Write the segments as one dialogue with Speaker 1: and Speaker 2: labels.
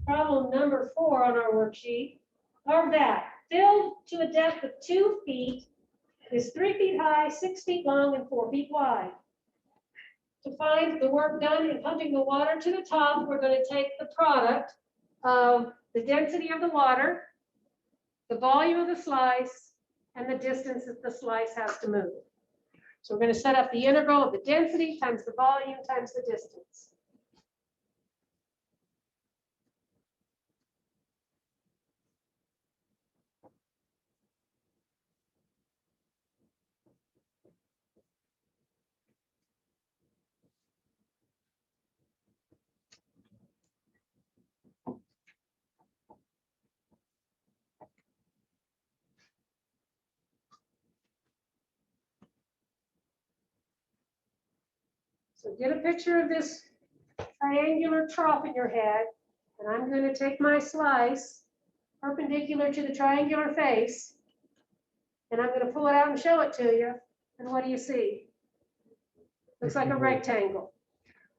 Speaker 1: problem number 4 on our worksheet. Our vat, filled to a depth of 2 feet, is 3 feet high, 6 feet long, and 4 feet wide. To find the work done in pumping the water to the top, we're going to take the product of the density of the water, the volume of the slice, and the distance that the slice has to move. So we're going to set up the integral of the density times the volume times the distance. So get a picture of this triangular trough in your head, and I'm going to take my slice perpendicular to the triangular face, and I'm going to pull it out and show it to you. And what do you see? Looks like a rectangle.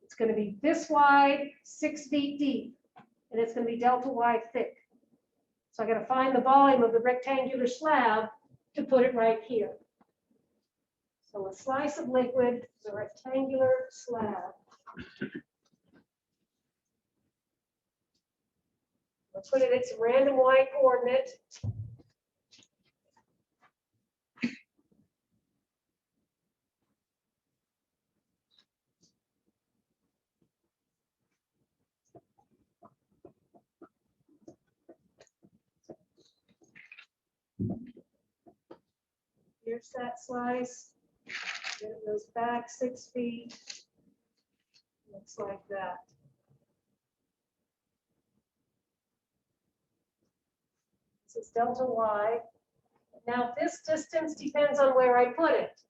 Speaker 1: It's going to be this wide, 6 feet deep, and it's going to be delta Y thick. So I got to find the volume of the rectangular slab to put it right here. So a slice of liquid is a rectangular slab. We'll put it at some random Y coordinate. Here's that slice. Then it goes back 6 feet. Looks like that. This is delta Y. Now this distance depends on where I put it.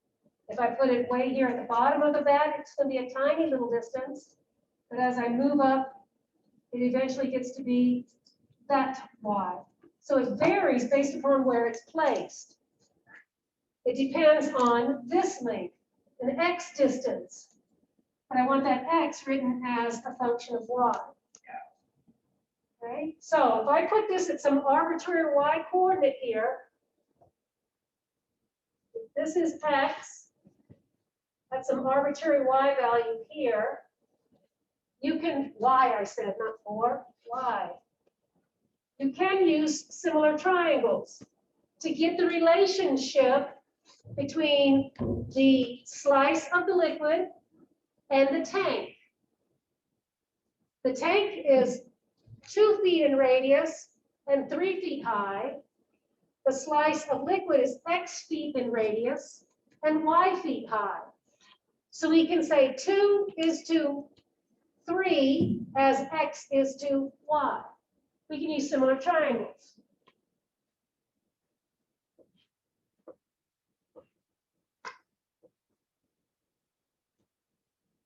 Speaker 1: If I put it way here at the bottom of the vat, it's going to be a tiny little distance. But as I move up, it eventually gets to be that wide. So it varies based upon where it's placed. It depends on this length, an x distance. And I want that x written as a function of y. Okay? So if I put this at some arbitrary y coordinate here, if this is x, at some arbitrary y value here, you can, y I said, not 4, y. You can use similar triangles to get the relationship between the slice of the liquid and the tank. The tank is 2 feet in radius and 3 feet high. The slice of liquid is x feet in radius and y feet high. So we can say 2 is to 3 as x is to y. We can use similar triangles.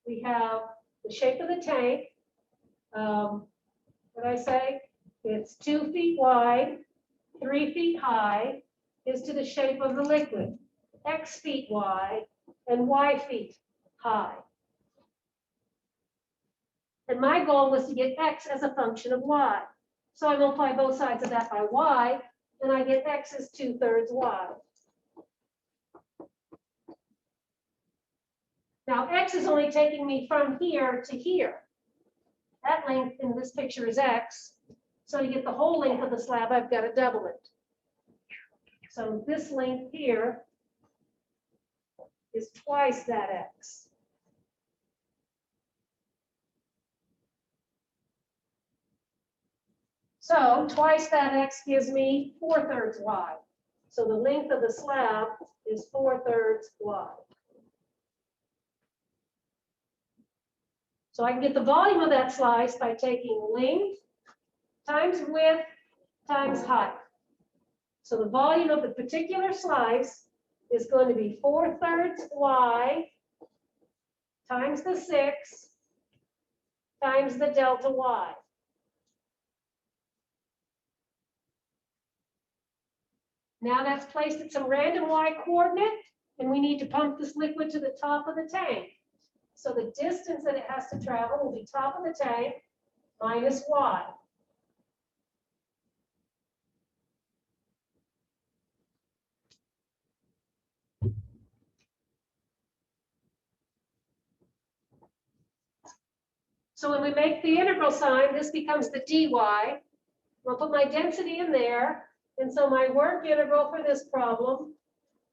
Speaker 1: We have the shape of the tank. What did I say? It's 2 feet wide, 3 feet high, is to the shape of the liquid. X feet wide and y feet high. And my goal was to get x as a function of y. So I multiply both sides of that by y, and I get x is 2/3 y. Now x is only taking me from here to here. That length in this picture is x. So to get the whole length of the slab, I've got to double it. So this length here is twice that x. So twice that x gives me 4/3 y. So the length of the slab is 4/3 y. So I can get the volume of that slice by taking length times width times height. So the volume of the particular slice is going to be 4/3 y times the 6 times the delta y. Now that's placed at some random y coordinate, and we need to pump this liquid to the top of the tank. So the distance that it has to travel will be top of the tank minus y. So when we make the integral sign, this becomes the dy. I'll put my density in there. And so my work integral for this problem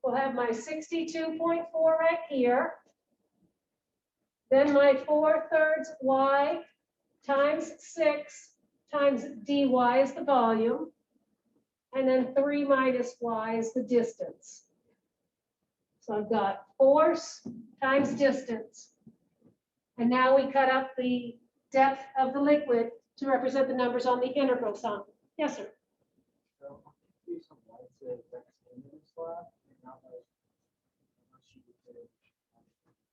Speaker 1: will have my 62.4 right here. Then my 4/3 y times 6 times dy is the volume. And then 3 minus y is the distance. So I've got force times distance. And now we cut up the depth of the liquid to represent the numbers on the integral sign. Yes, sir.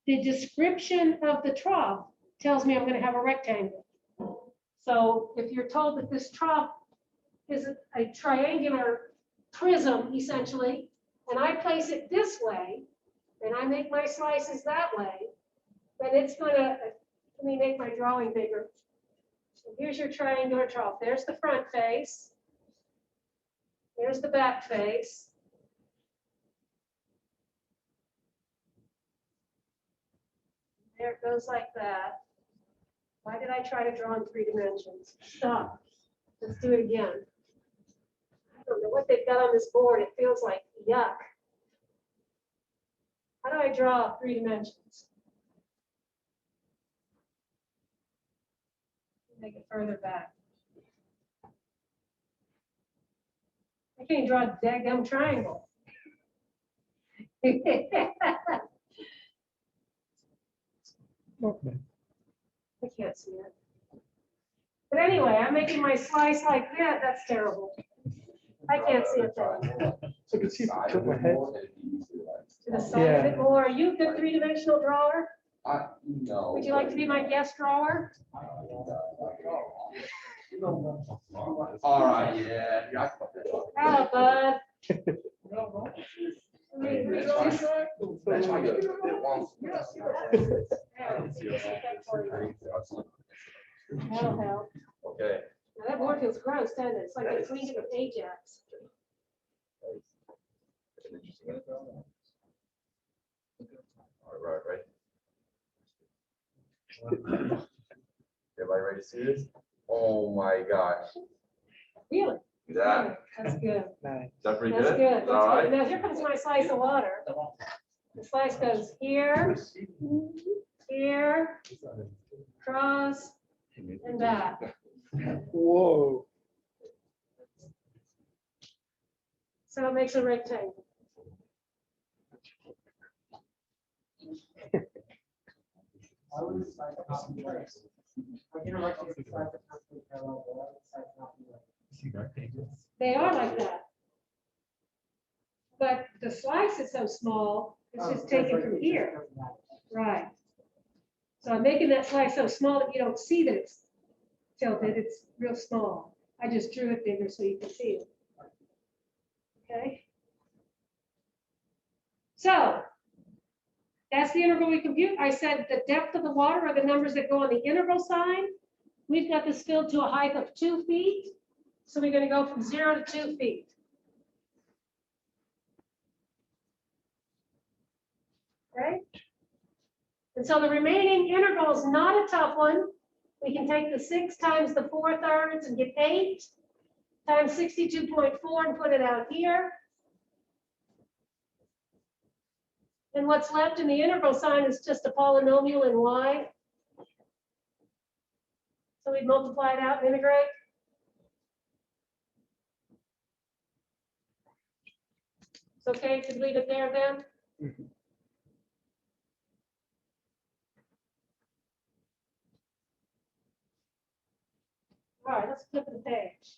Speaker 1: The description of the trough tells me I'm going to have a rectangle. So if you're told that this trough is a triangular prism, essentially, and I place it this way, and I make my slices that way, then it's going to, let me make my drawing bigger. So here's your triangular trough. There's the front face. There's the back face. There it goes like that. Why did I try to draw in 3 dimensions? Stop. Let's do it again. I don't know what they've got on this board. It feels like yuck. How do I draw 3 dimensions? Make it further back. I can't draw a daggum triangle.
Speaker 2: Okay.
Speaker 1: I can't see it. But anyway, I'm making my slice like that. That's terrible. I can't see it though.
Speaker 2: So I can see if I tilt my head.
Speaker 1: To the side a bit more. Are you a good 3-dimensional drawer?
Speaker 3: No.
Speaker 1: Would you like to be my guest drawer?
Speaker 3: All right, yeah.
Speaker 1: Oh, bud. That'll help.
Speaker 3: Okay.
Speaker 1: Now that board feels gross, doesn't it? It's like they cleaned it with Ajax.
Speaker 3: All right. Everybody ready to see this? Oh my gosh.
Speaker 1: Really?
Speaker 3: See that?
Speaker 1: That's good.
Speaker 2: Nice.
Speaker 3: Is that pretty
Speaker 1: That's
Speaker 3: good?
Speaker 1: good.
Speaker 3: Is
Speaker 1: That's
Speaker 3: that all
Speaker 1: good.
Speaker 3: right?
Speaker 1: Now here comes my slice of water. The slice goes here, here, across, and back.
Speaker 2: Whoa.
Speaker 1: So it makes a rectangle. They are like that. But the slice is so small, it's just taken from here. Right. So I'm making that slice so small that you don't see that it's tilted. It's real small. I just drew it bigger so you can see it. Okay. So that's the integral we compute. I said the depth of the water are the numbers that go on the integral sign. We've got this filled to a height of 2 feet. So we're going to go from 0 to 2 feet. Okay. And so the remaining integral is not a tough one. We can take the 6 times the 4/3 and get 8 times 62.4 and put it out here. And what's left in the integral sign is just a polynomial in y. So we'd multiply it out and integrate. It's okay to leave it there then?
Speaker 2: Mhm.
Speaker 1: All right, let's flip the page.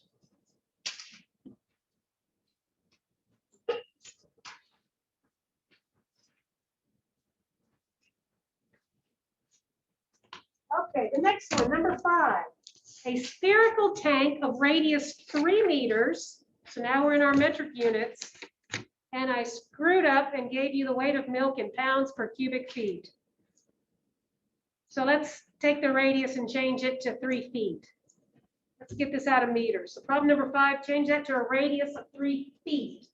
Speaker 1: Okay, the next one, number 5. A spherical tank of radius 3 meters. So now we're in our metric units. And I screwed up and gave you the weight of milk in pounds per cubic feet. So let's take the radius and change it to 3 feet. Let's get this out of meters. So problem number 5, change that to a radius of 3 feet.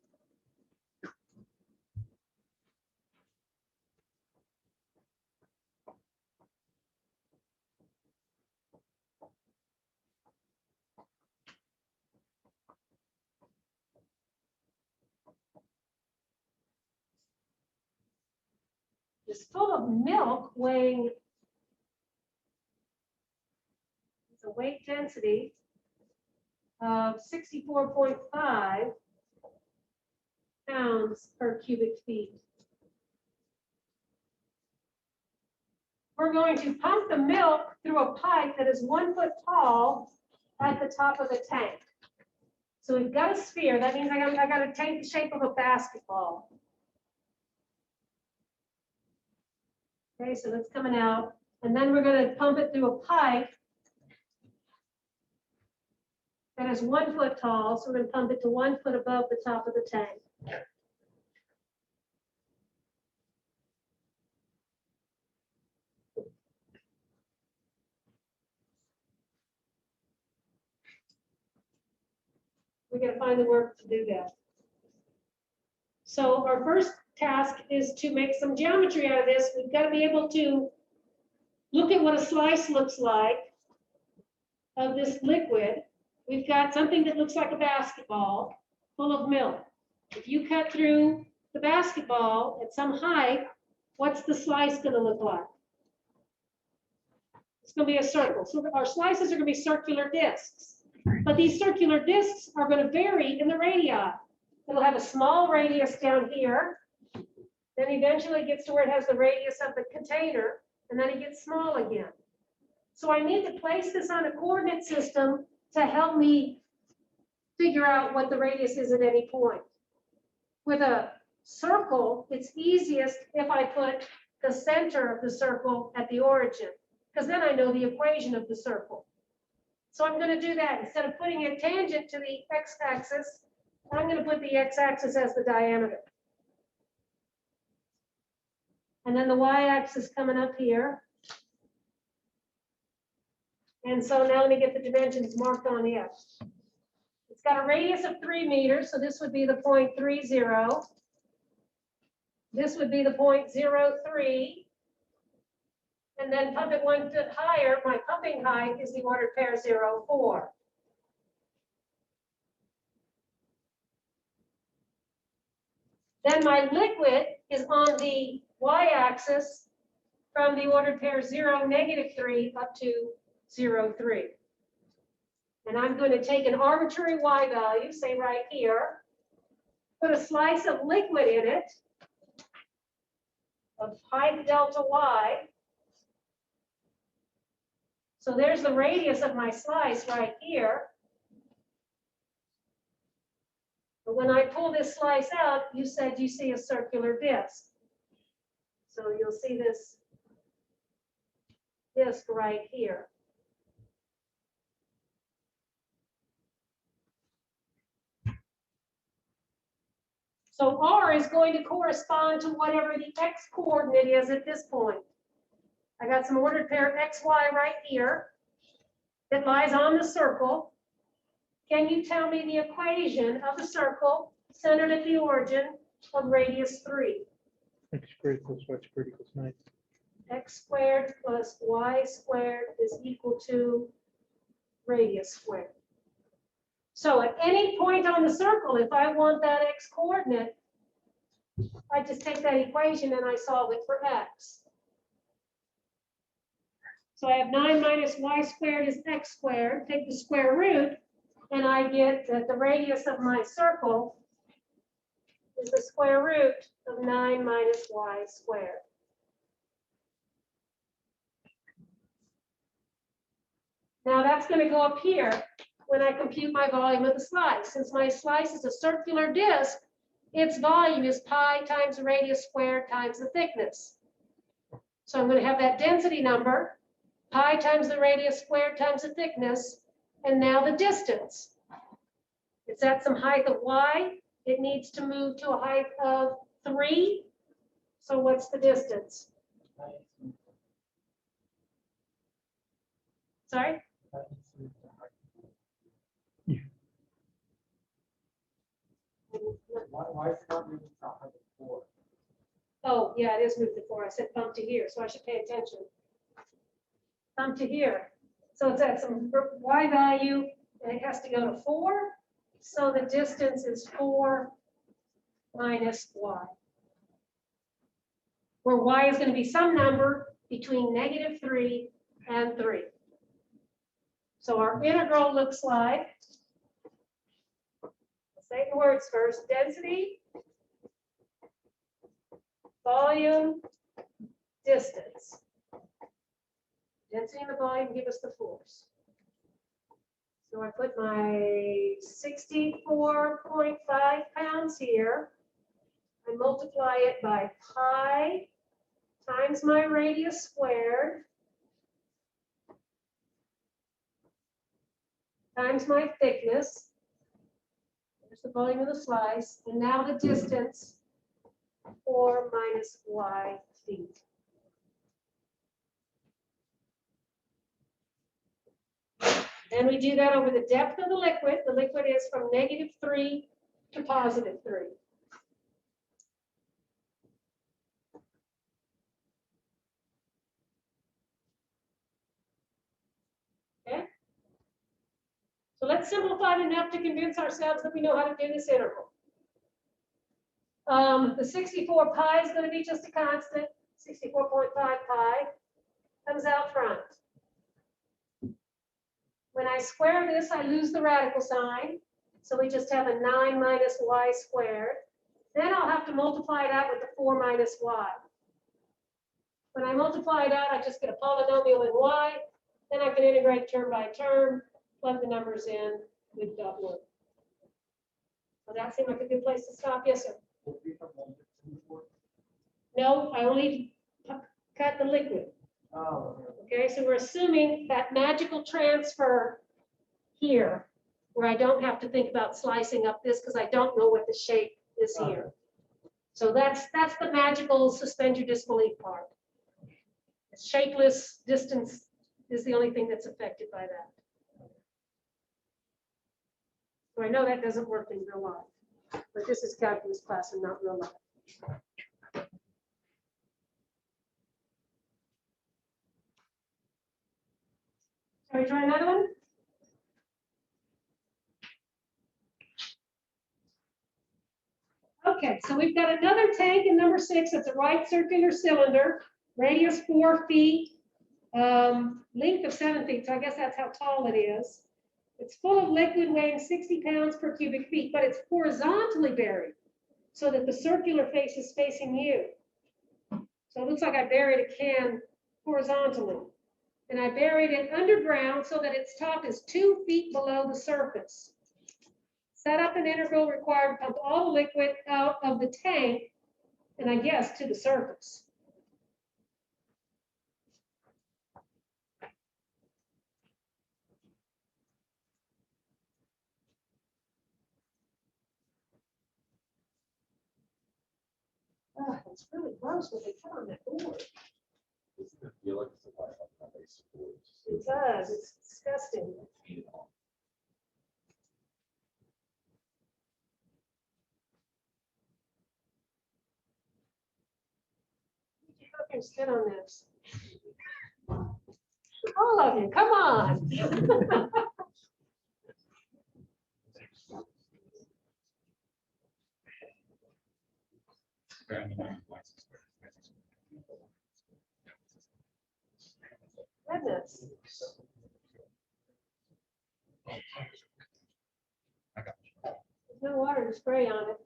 Speaker 1: is full of milk weighing, it's a weight density of 64.5 pounds per cubic feet. We're going to pump the milk through a pipe that is 1 foot tall at the top of the tank. So we've got a sphere. That means I got a tank the shape of a basketball. Okay, so that's coming out. And then we're going to pump it through a pipe that is 1 foot tall. So we're going to pump it to 1 foot above the top of the tank. We got to find the work to do that. So our first task is to make some geometry out of this. We've got to be able to look at what a slice looks like of this liquid. We've got something that looks like a basketball full of milk. If you cut through the basketball at some height, what's the slice going to look like? It's going to be a circle. So our slices are going to be circular discs. But these circular discs are going to vary in the radii. It'll have a small radius down here. Then eventually it gets to where it has the radius of the container, and then it gets small again. So I need to place this on a coordinate system to help me figure out what the radius is at any point. With a circle, it's easiest if I put the center of the circle at the origin, because then I know the equation of the circle. So I'm going to do that. Instead of putting a tangent to the x-axis, I'm going to put the x-axis as the diameter. And then the y-axis coming up here. And so now let me get the dimensions marked on the X. It's got a radius of 3 meters, so this would be the 0.30. This would be the 0.03. And then pump it 1 foot higher. My pumping height is the ordered pair 0.4. Then my liquid is on the y-axis from the ordered pair 0, -3 up to 0.3. And I'm going to take an arbitrary y value, say right here, put a slice of liquid in it of height delta y. So there's the radius of my slice right here. But when I pull this slice out, you said you see a circular disc. So you'll see this disc right here. So R is going to correspond to whatever the X coordinate is at this point. I got some ordered pair XY right here that lies on the circle. Can you tell me the equation of a circle centered at the origin of radius 3?
Speaker 2: X squared plus y squared equals 9.
Speaker 1: X squared plus y squared is equal to radius squared. So at any point on the circle, if I want that X coordinate, I just take that equation and I solve it for X. So I have 9 minus y squared is X squared. Take the square root, and I get that the radius of my circle is the square root of 9 minus y squared. Now that's going to go up here when I compute my volume of the slice. Since my slice is a circular disc, its volume is pi times the radius squared times the thickness. So I'm going to have that density number, pi times the radius squared times the thickness, and now the distance. It's at some height of y. It needs to move to a height of 3. So what's the distance? Sorry?
Speaker 4: Why is it not moving to 104?
Speaker 1: Oh, yeah, it is moved to 4. I said bump to here, so I should pay attention. Bump to here. So it's at some y value, and it has to go to 4. So the distance is 4 minus y. where y is going to be some number between -3 and 3. So our integral looks like, let's say the words first, density, volume, distance. Density and the volume give us the force. So I put my 64.5 pounds here. I multiply it by pi times my radius squared times my thickness. There's the volume of the slice. And now the distance, 4 minus y feet. And we do that over the depth of the liquid. The liquid is from -3 to +3. Okay? So let's simplify it enough to convince ourselves that we know how to do this integral. The 64 pi is going to be just a constant. 64.5 pi comes out front. When I square this, I lose the radical sign. So we just have a 9 minus y squared. Then I'll have to multiply it out with the 4 minus y. When I multiply it out, I just get a polynomial in y. Then I can integrate term by term, plug the numbers in with dot one. So that seemed like a good place to stop. Yes, sir. No, I only cut the liquid.
Speaker 4: Oh,
Speaker 1: Okay, so we're assuming that magical transfer here, where I don't have to think about slicing up this because I don't know what the shape is here. So that's the magical suspend your disbelief part. Shapeless distance is the only thing that's affected by that. So I know that doesn't work in real life, but this is calculus class and not real life. Shall we try another one? Okay, so we've got another tank in number 6. It's a right circular cylinder, radius 4 feet, length of 7 feet. So I guess that's how tall it is. It's full of liquid weighing 60 pounds per cubic feet, but it's horizontally buried so that the circular face is facing you. So it looks like I buried a can horizontally. And I buried it underground so that its top is 2 feet below the surface. Set up an integral required to pump all the liquid out of the tank, and I guess to the surface. Oh, it's really gross what they put on that board.
Speaker 3: Doesn't it feel like it's a lot of nice sports?
Speaker 1: It does, it's disgusting. You fucking sit on this. All of you, come on. Goodness. There's no water to spray on it.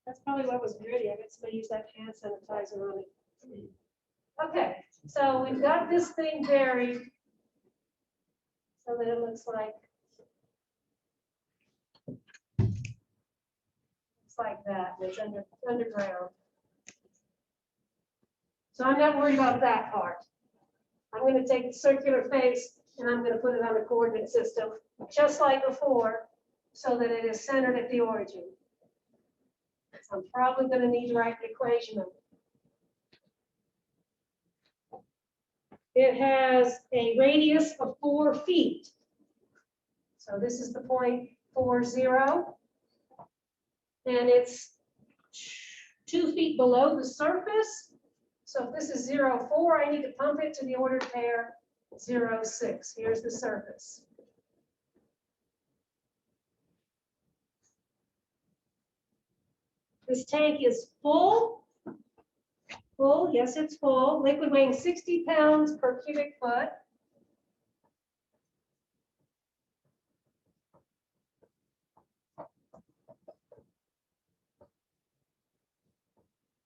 Speaker 1: That's probably what was dirty. I bet somebody used that hand sanitizer on it. Okay, so we've got this thing buried so that it looks like that. It's underground. So I'm not worried about that part. I'm going to take the circular face and I'm going to put it on a coordinate system, just like before, so that it is centered at the origin. I'm probably going to need to write an equation of it. It has a radius of 4 feet. So this is the point 40. And it's 2 feet below the surface. So if this is 0,4, I need to pump it to the ordered pair 0,6. Here's the surface. This tank is full. Full, yes, it's full. Liquid weighing 60 pounds per cubic foot.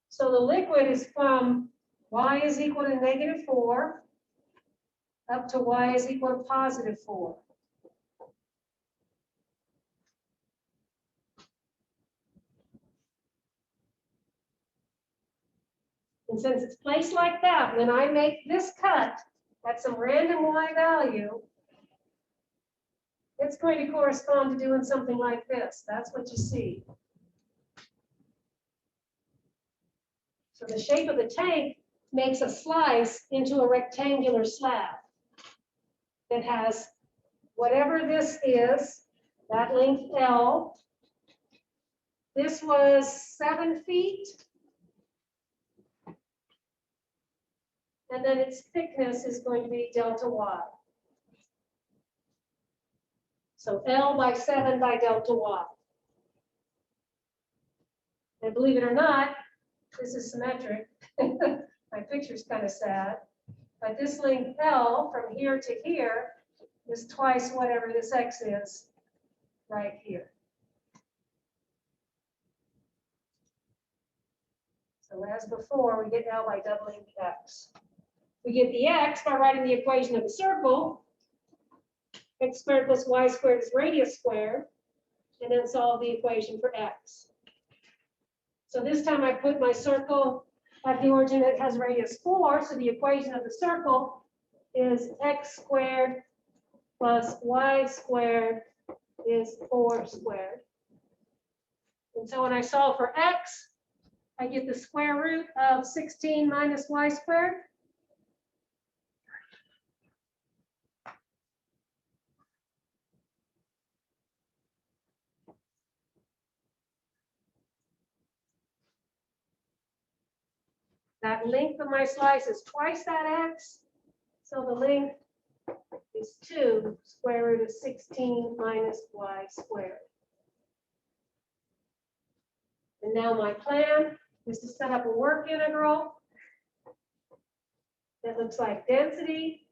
Speaker 1: So the liquid is from y is equal to -4 up to y is equal to +4. And since it's placed like that, when I make this cut at some random y value, it's going to correspond to doing something like this. That's what you see. So the shape of the tank makes a slice into a rectangular slab that has whatever this is, that length L. This was 7 feet. And then its thickness is going to be delta y. So L by 7 by delta y. And believe it or not, this is symmetric. My picture's kind of sad. But this length L from here to here is twice whatever this x is right here. So as before, we get L by doubling the x. We get the x by writing the equation of the circle. X squared plus y squared is radius squared. And then solve the equation for x. So this time I put my circle at the origin that has radius 4. So the equation of the circle is x squared plus y squared is 4 squared. And so when I solve for x, I get the square root of 16 minus y squared. That length of my slice is twice that x. So the length is 2 square root of 16 minus y squared. And now my plan is to set up a work integral that looks like density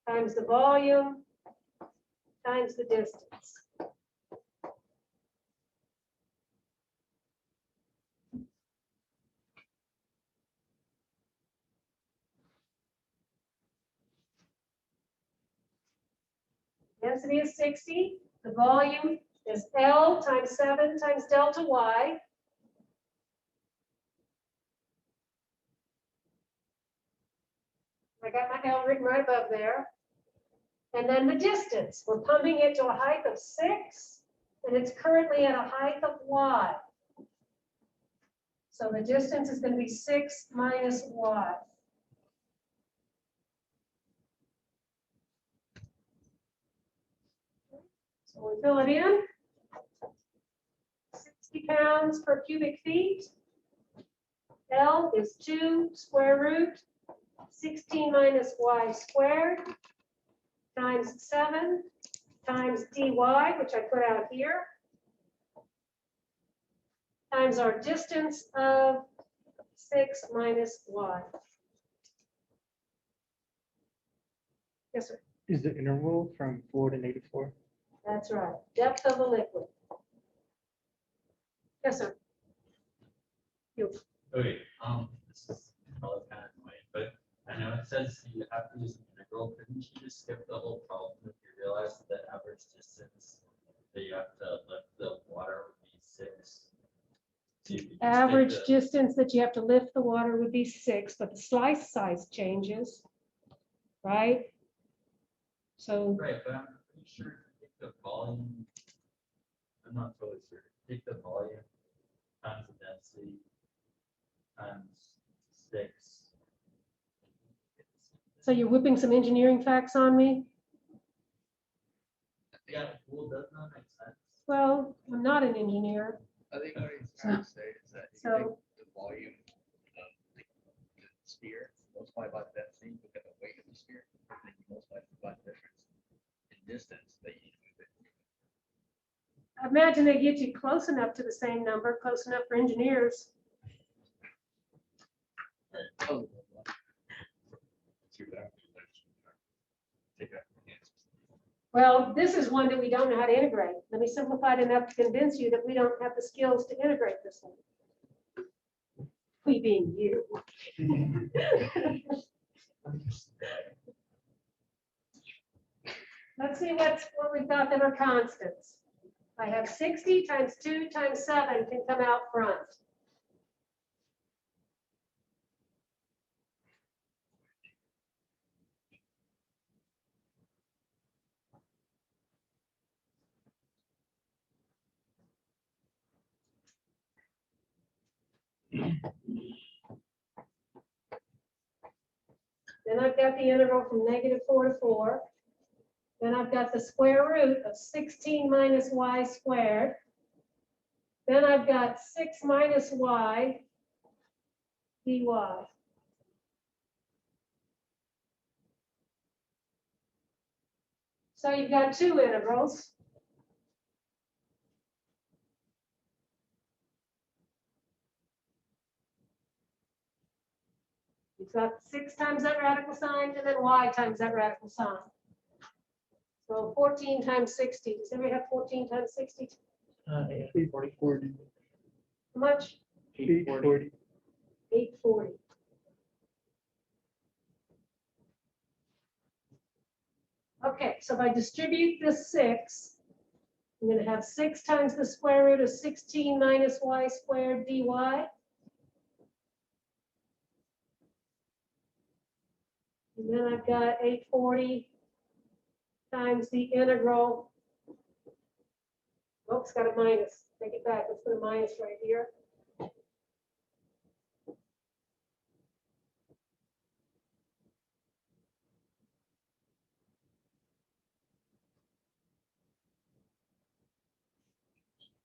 Speaker 1: times the volume times the distance. Density is 60. The volume is L times 7 times delta y. I got my L written right above there. And then the distance. We're pumping it to a height of 6, and it's currently at a height of y. So the distance is going to be 6 minus y. So we fill it in. 60 pounds per cubic feet. L is 2 square root 16 minus y squared times 7 times dy, which I put out here, times our distance of 6 minus y. Yes, sir.
Speaker 2: Is the interval from 4 to -4?
Speaker 1: That's right. Depth of the liquid. Yes, sir. You.
Speaker 5: Okay, this is probably kind of annoying, but I know it says you have to use an integral. Couldn't you just skip the whole problem if you realize that the average distance that you have to lift the water would be 6? So you could just take
Speaker 1: Average
Speaker 5: the-
Speaker 1: distance that you have to lift the water would be 6, but the slice size changes, right? So
Speaker 5: Right, but I'm pretty sure if you take the volume, I'm not totally sure. Take the volume times the density times 6.
Speaker 1: so you're whipping some engineering facts on me?
Speaker 5: Yeah, well, doesn't that make sense?
Speaker 1: Well, I'm not an engineer.
Speaker 6: I think what he's trying to say is that you
Speaker 1: So-
Speaker 6: take the volume of the sphere, multiply by the density, look at the weight of the sphere, and then you multiply by the difference in distance that you move it.
Speaker 1: imagine they get you close enough to the same number, close enough for engineers.
Speaker 6: Oh,
Speaker 2: See what happens. Take that.
Speaker 1: Well, this is one that we don't know how to integrate. Let me simplify it enough to convince you that we don't have the skills to integrate this one. We being you. Let's see what we thought that are constants. I have 60 times 2 times 7 can come out front. Then I've got the integral from -4 to 4. Then I've got the square root of 16 minus y squared. Then I've got 6 minus y dy. So you've got two integrals. You've got 6 times that radical sign and then y times that radical sign. So 14 times 60. Does anybody have 14 times 60?
Speaker 2: 840.
Speaker 1: How much?
Speaker 2: 840.
Speaker 1: 840. Okay, so if I distribute this 6, I'm going to have 6 times the square root of 16 minus y squared dy. And then I've got 840 times the integral. Oh, it's got a minus. Take it back. Let's put a minus right here.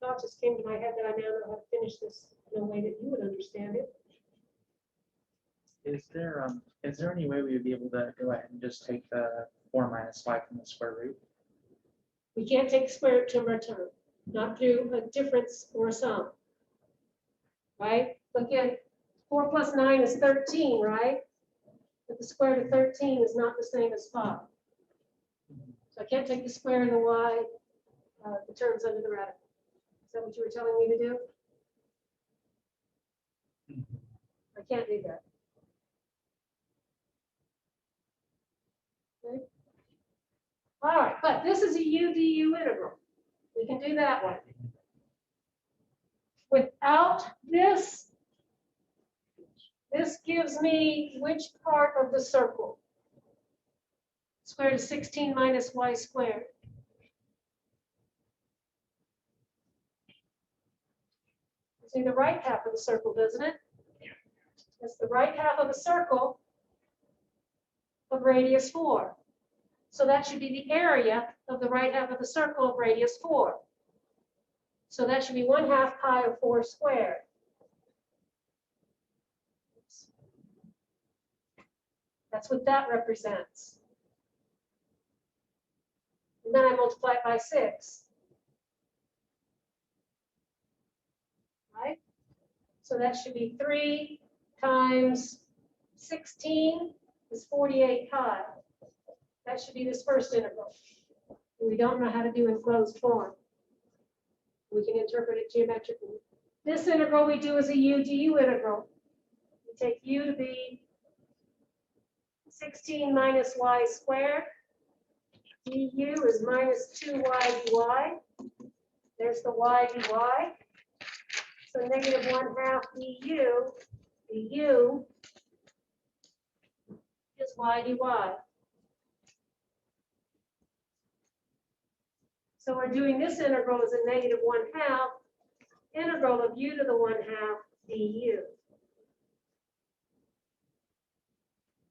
Speaker 1: Thought just came to my head that I now know how to finish this in a way that you would understand it.
Speaker 7: Is there any way we would be able to go ahead and just take the 4 minus 5 from the square root?
Speaker 1: We can't take the square root term by term, not do a difference or a sum. Right? Look at 4 plus 9 is 13, right? But the square root of 13 is not the same as 5. So I can't take the square of the y, the terms under the radical. Is that what you were telling me to do? I can't do that. Okay. All right, but this is a u/du integral. We can do that one. Without this, this gives me which part of the circle? Square root of 16 minus y squared. See the right half of the circle, doesn't it? It's the right half of a circle of radius 4. So that should be the area of the right half of the circle of radius 4. So that should be 1/2 pi of 4 squared. That's what that represents. And then I multiply it by 6. Right? So that should be 3 times 16 is 48 pi. That should be this first integral. We don't know how to do in closed form. We can interpret it geometrically. This integral we do as a u/du integral. We take u to be 16 minus y squared. Du is minus 2y dy. There's the y dy. So negative 1/2 du. Du is y dy. So we're doing this integral as a negative 1/2 integral of u to the 1/2 du.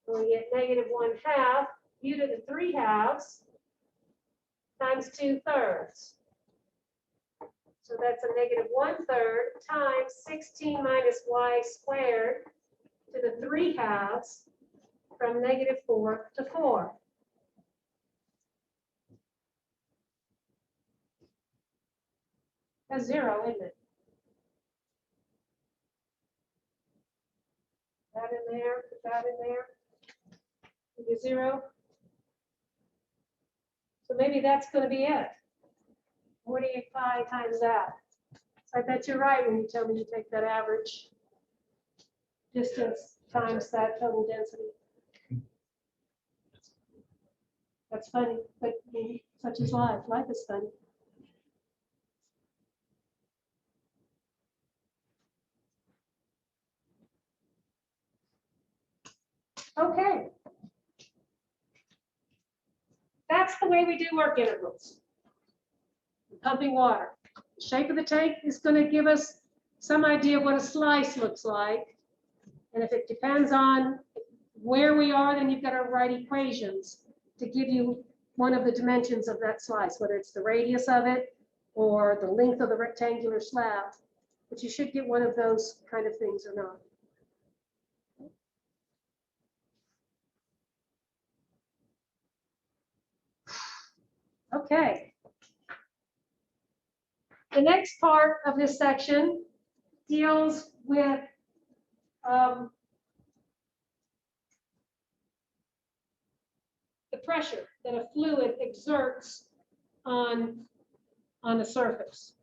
Speaker 1: So we get negative 1/2 u to the 3/2 times 2/3. So that's a negative 1/3 times 16 minus y squared to the 3/2 from negative 4 to 4. That's 0, isn't it? That in there, put that in there. Give you 0. So maybe that's going to be it. 45 times that. So I bet you're right when you tell me you take that average distance times that total density. That's funny, but such is life. Life is funny. Okay. That's the way we do work intervals. Pumping water. The shape of the tank is going to give us some idea what a slice looks like. And if it depends on where we are, then you've got to write equations to give you one of the dimensions of that slice, whether it's the radius of it or the length of the rectangular slab. But you should get one of those kind of things or not. Okay. The next part of this section deals with the pressure that a fluid exerts on a surface.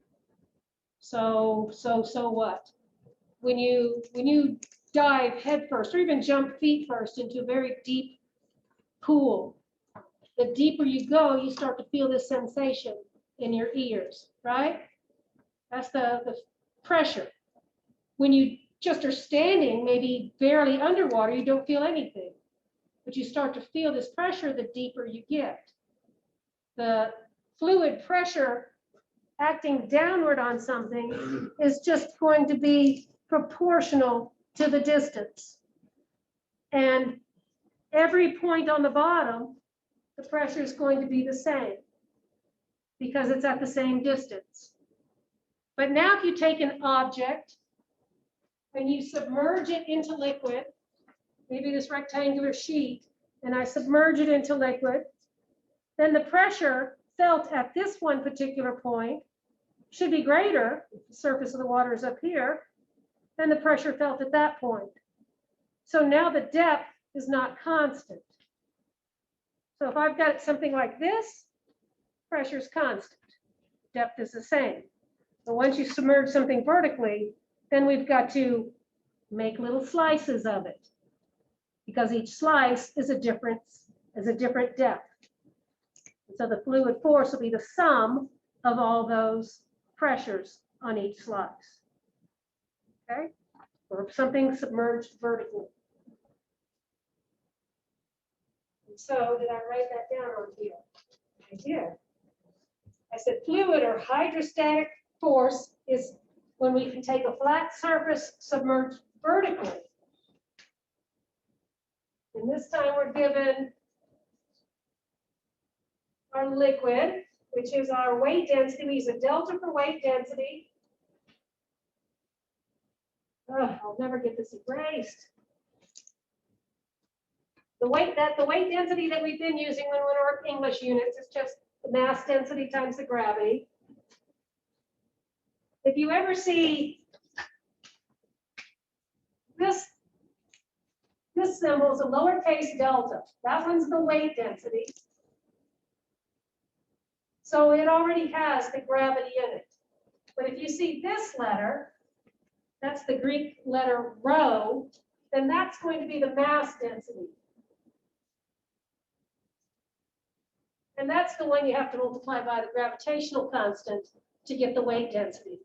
Speaker 1: So what? When you dive head first, or even jump feet first into a very deep pool, the deeper you go, you start to feel this sensation in your ears, right? That's the pressure. When you just are standing, maybe barely underwater, you don't feel anything. But you start to feel this pressure the deeper you get. The fluid pressure acting downward on something is just going to be proportional to the distance. And every point on the bottom, the pressure is going to be the same because it's at the same distance. But now if you take an object and you submerge it into liquid, maybe this rectangular sheet, and I submerge it into liquid, then the pressure felt at this one particular point should be greater, if the surface of the water is up here, than the pressure felt at that point. So now the depth is not constant. So if I've got something like this, pressure is constant, depth is the same. But once you submerge something vertically, then we've got to make little slices of it, because each slice is a different depth. So the fluid force will be the sum of all those pressures on each slice. Okay? Or something submerged vertically. And so did I write that down on here? I did. I said fluid or hydrostatic force is when we can take a flat surface submerged vertically. And this time we're given our liquid, which is our weight density. We use a delta for weight density. I'll never get this erased. The weight density that we've been using when we work English units is just the mass density times the gravity. If you ever see this symbol is a lowercase delta. That one's the weight density. So it already has the gravity in it. But if you see this letter, that's the Greek letter rho, then that's going to be the mass density. And that's the one you have to multiply by the gravitational constant to get the weight density.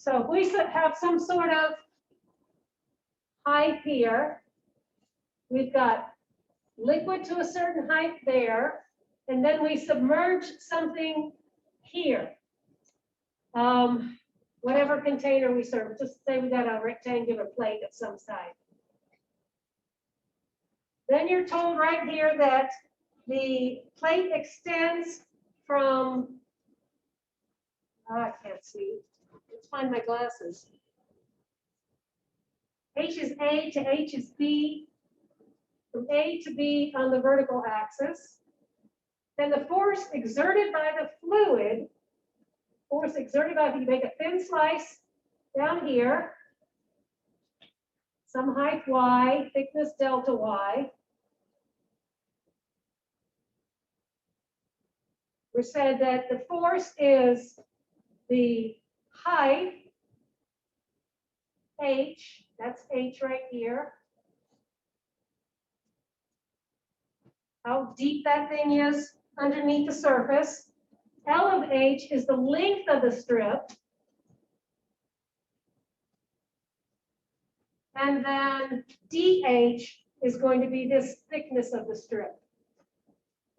Speaker 1: So if we have some sort of height here, we've got liquid to a certain height there, and then we submerge something here. Whatever container we serve, just say we got a rectangular plate of some size. Then you're told right here that the plate extends from, I can't see, let's find my glasses. H is A to H is B, from A to B on the vertical axis. Then the force exerted by the fluid, you make a thin slice down here, some height y, thickness delta y. We said that the force is the height, h, that's h right here. How deep that thing is underneath the surface. L of h is the length of the strip. And then dh is going to be this thickness of the strip.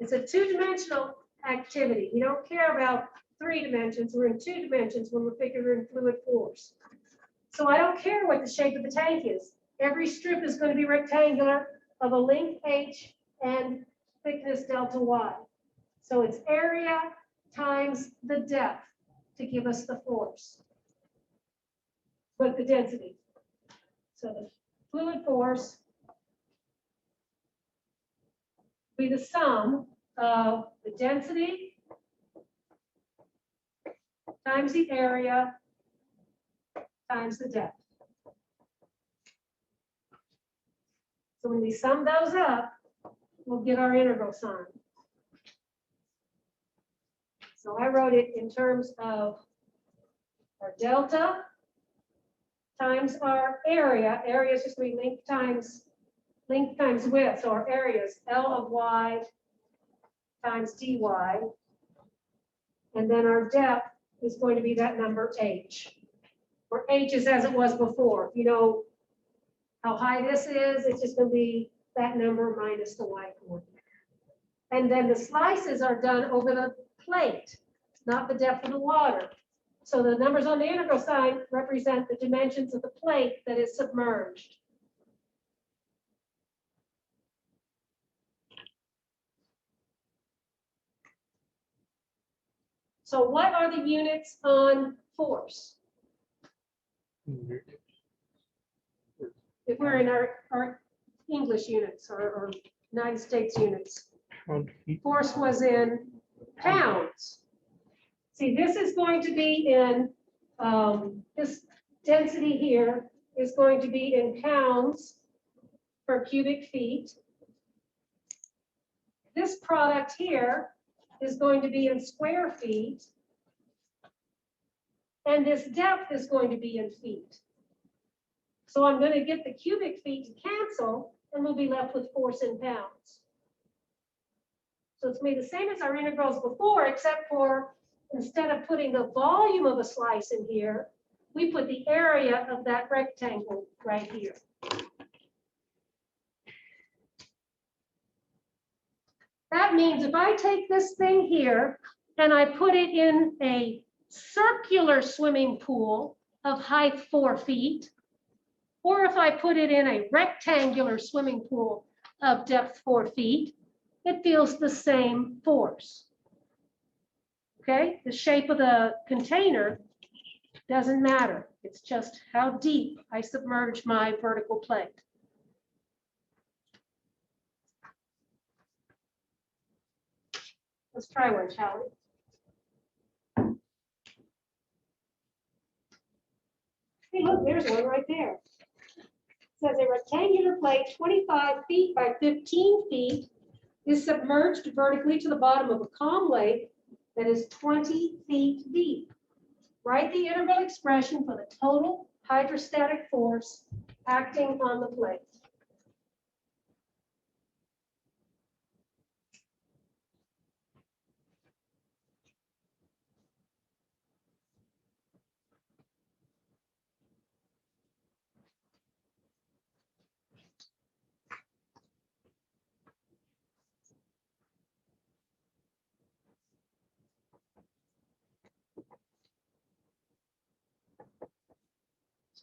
Speaker 1: It's a two-dimensional activity. We don't care about 3 dimensions. We're in 2 dimensions when we're figuring fluid force. So I don't care what the shape of the tank is. Every strip is going to be rectangular of a length h and thickness delta y. So it's area times the depth to give us the force, but the density. So the fluid force will be the sum of the density times the area times the depth. So when we sum those up, we'll get our integral sign. So I wrote it in terms of our delta times our area. Area is just going to be length times width. So our area is L of y times dy. And then our depth is going to be that number h, where h is as it was before. If you know how high this is, it's just going to be that number minus the y coordinate. And then the slices are done over the plate, not the depth of the water. So the numbers on the integral sign represent the dimensions of the plate that is submerged. So what are the units on force? If we're in our English units or United States units, force was in pounds. See, this is going to be in, this density here is going to be in pounds per cubic feet. This product here is going to be in square feet. And this depth is going to be in feet. So I'm going to get the cubic feet to cancel, and we'll be left with force in pounds. So it's made the same as our integrals before, except for instead of putting the volume of a slice in here, we put the area of that rectangle right here. That means if I take this thing here and I put it in a circular swimming pool of height 4 feet, or if I put it in a rectangular swimming pool of depth 4 feet, it feels the same force. Okay, the shape of the container doesn't matter. It's just how deep I submerge my vertical plate. Let's try one, shall we? Hey, look, there's one right there. It says a rectangular plate 25 feet by 15 feet is submerged vertically to the bottom of a calm lake that is 20 feet deep. Write the integral expression for the total hydrostatic force acting on the plate.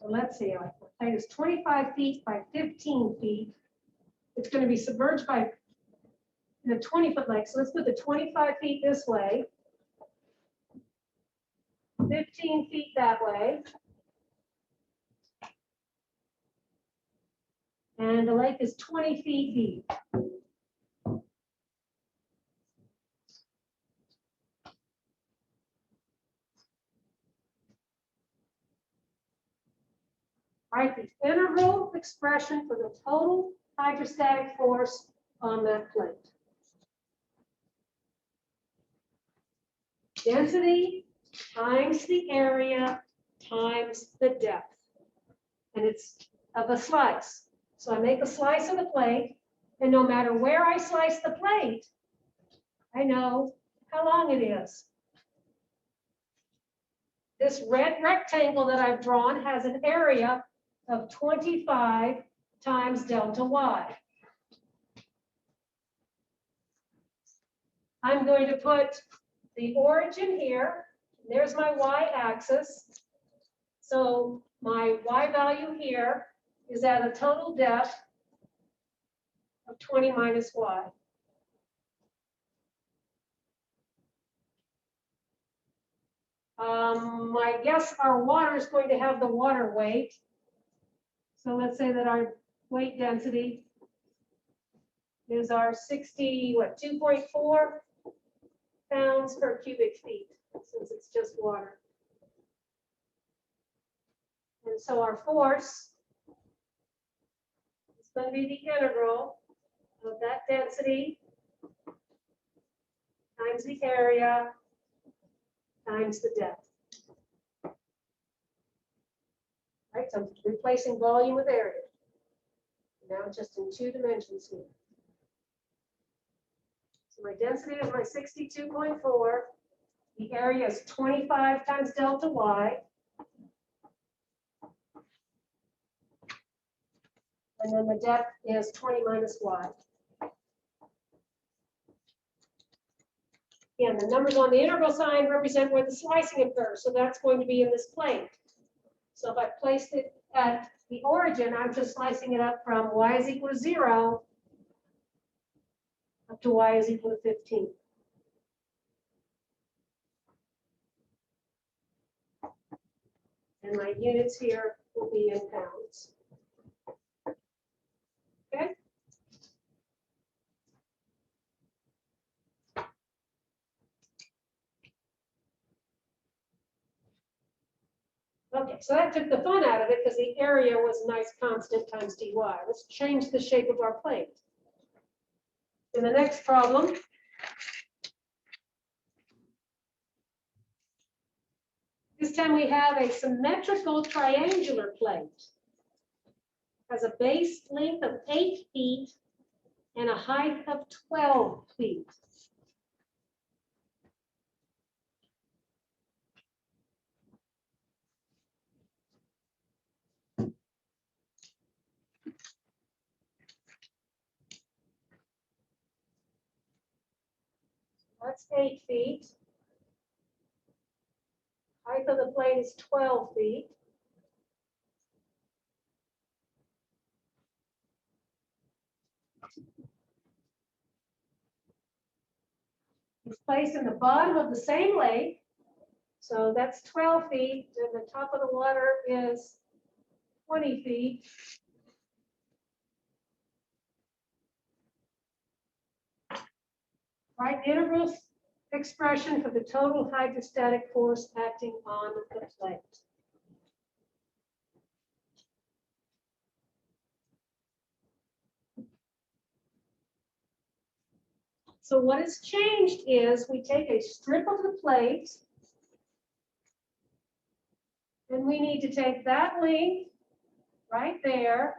Speaker 1: So let's see, like the plate is 25 feet by 15 feet. It's going to be submerged by in a 20-foot lake. So let's put the 25 feet this way, 15 feet that way. And the lake is 20 feet deep. Write the integral expression for the total hydrostatic force on that plate. Density times the area times the depth. And it's of a slice. So I make a slice of the plate, and no matter where I slice the plate, I know how long it is. This red rectangle that I've drawn has an area of 25 times delta y. I'm going to put the origin here. There's my y-axis. So my y value here is at a total depth of 20 minus y. I guess our water is going to have the water weight. So let's say that our weight density is our 2.4 pounds per cubic feet, since it's just water. And so our force is going to be the integral of that density times the area times the depth. Right, so I'm replacing volume with area. Now just in 2 dimensions here. So my density is my 62.4. The area is 25 times delta y. And then the depth is 20 minus y. Again, the numbers on the integral sign represent where the slicing occurs. So that's going to be in this plate. So if I placed it at the origin, I'm just slicing it up from y is equal to 0 up to y is equal to 15. And my units here will be in pounds. Okay? Okay, so that took the fun out of it because the area was a nice constant times dy. Let's change the shape of our plate. In the next problem, this time we have a symmetrical triangular plate. Has a base length of 8 feet and a height of 12 feet. That's 8 feet. Height of the plate is 12 feet. It's placed in the bottom of the same lake. So that's 12 feet, and the top of the water is 20 feet. Write the integral expression for the total hydrostatic force acting on the plate. So what has changed is we take a strip of the plate, and we need to take that length right there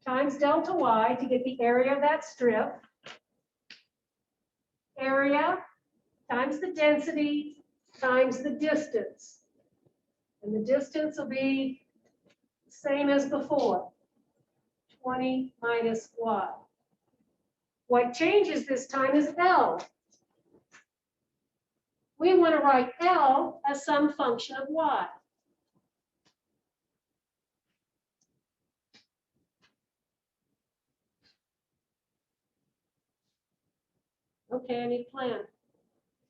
Speaker 1: times delta y to get the area of that strip. Area times the density times the distance. And the distance will be the same as before, 20 minus y. What changes this time is L. We want to write L as some function of y. Okay, I need a plan.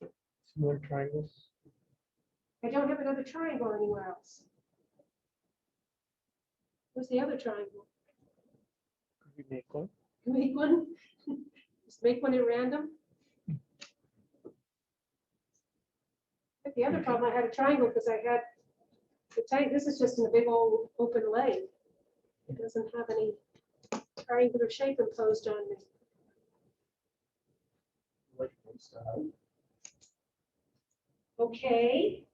Speaker 2: Some more triangles.
Speaker 1: I don't have another triangle anywhere else. Where's the other triangle?
Speaker 2: Could we make one?
Speaker 1: Make one? Just make one at random? But the other problem, I had a triangle because I had, this is just in a big old open lake. It doesn't have any triangular shape imposed on me. Okay,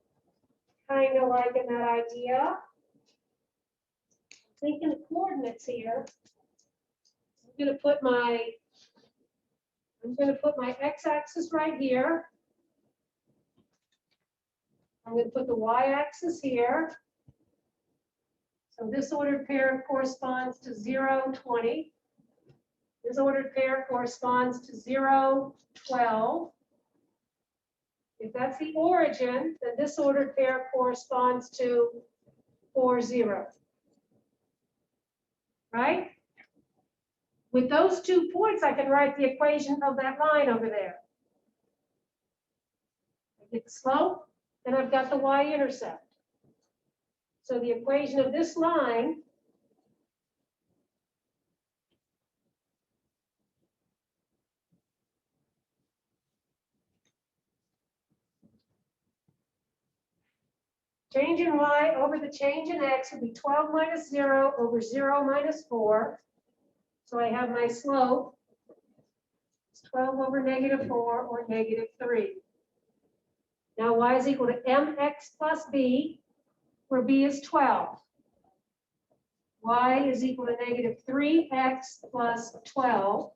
Speaker 1: kind of liking that idea. Thinking the coordinates here. I'm gonna put my x-axis right here. I'm going to put the y-axis here. So this ordered pair corresponds to 0, 20. This ordered pair corresponds to 0, 12. If that's the origin, then this ordered pair corresponds to 4, 0. Right? With those 2 points, I can write the equation of that line over there. I get the slope, and I've got the y-intercept. So the equation of this line change in y over the change in x would be 12 minus 0 over 0 minus 4. So I have my slope. It's 12 over negative 4 or negative 3. Now y is equal to mx plus b, where b is 12. Y is equal to negative 3x plus 12.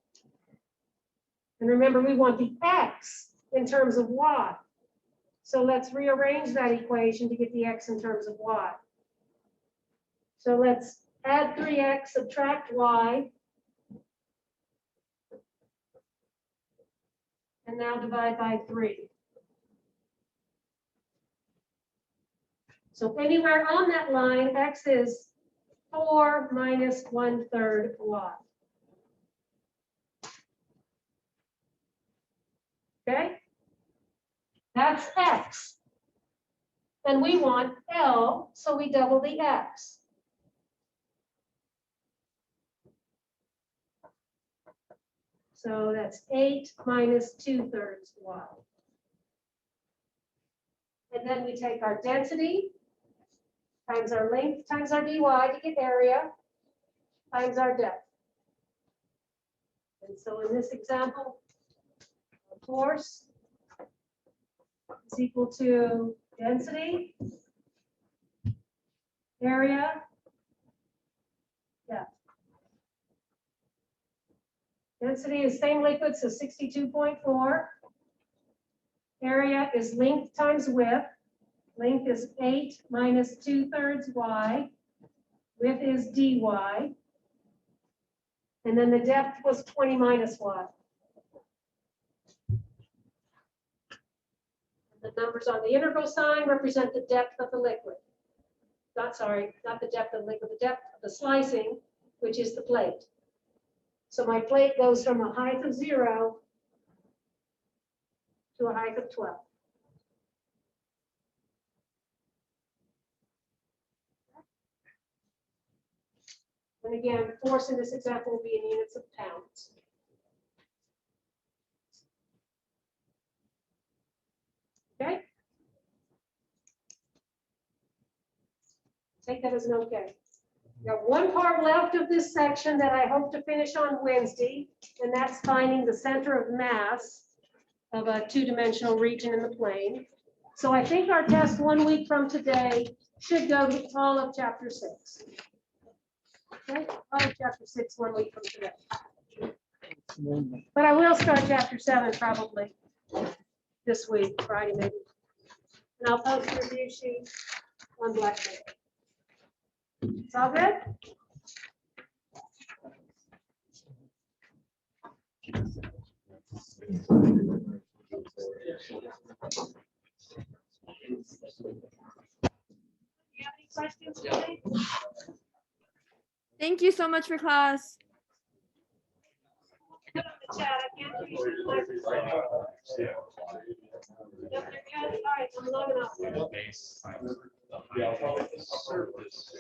Speaker 1: And remember, we want the x in terms of y. So let's rearrange that equation to get the x in terms of y. So let's add 3x, subtract y. And now divide by 3. So anywhere on that line, x is 4 minus 1/3 y. Okay? That's x. And we want L, so we double the x. So that's 8 minus 2/3 y. And then we take our density times our length times our dy to get area times our depth. And so in this example, force is equal to density, area, depth. Density is same liquid, so 62.4. Area is length times width. Length is 8 minus 2/3 y. Width is dy. And then the depth was 20 minus y. The numbers on the integral sign represent the depth of the liquid. Not the depth of the liquid, the depth of the slicing, which is the plate. So my plate goes from a height of 0 to a height of 12. And again, force in this example will be in units of pounds. Okay? Take that as an okay. Got one part left of this section that I hope to finish on Wednesday, and that's finding the center of mass of a two-dimensional region in the plane. So I think our test 1 week from today should go to all of chapter 6. Okay, all of chapter 6 1 week from today. But I will start chapter 7 probably this week, Friday maybe. And I'll post the review sheet on Blackboard. It's all good? You have any questions today?
Speaker 8: Thank you so much for class.
Speaker 1: Put up the chat, I can't hear you. Yep, you're good. All right, I'm logging off.
Speaker 6: Base times the height of the surface.